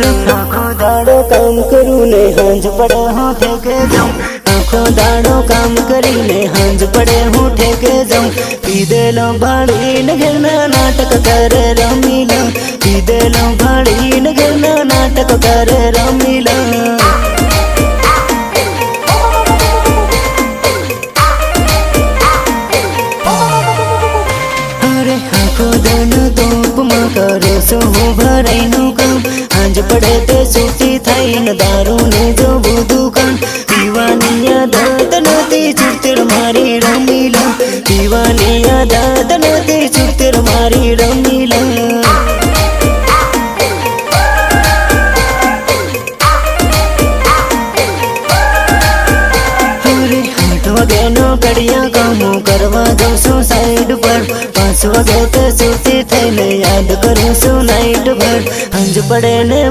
आखो दाड़ो काम करूँ ने हांज पड़े हूँ ठेके जाऊँ। आखो दाड़ो काम करी ने हांज पड़े हूँ ठेके जाऊँ। पीदे लो भाड़ी न घरना नाटक करे रमीला। पीदे लो भाड़ी न घरना नाटक करे रमीला। अरे आखो दिन धूप में करो सो हूँ भराई नु काम। हांज पड़े ते सूती थाई न दारू ने जो दुकान। पीवानी आदत नती छुट्टर मारी रमीला। पीवानी आदत नती छुट्टर मारी रमीला। अरे 8 वागे नो कड़िया कामों करवा जाऊँ सो साइड पर। 5 वागे ते सूती थઈને याद करूँ सो नाइट भर। हंज पड़े ने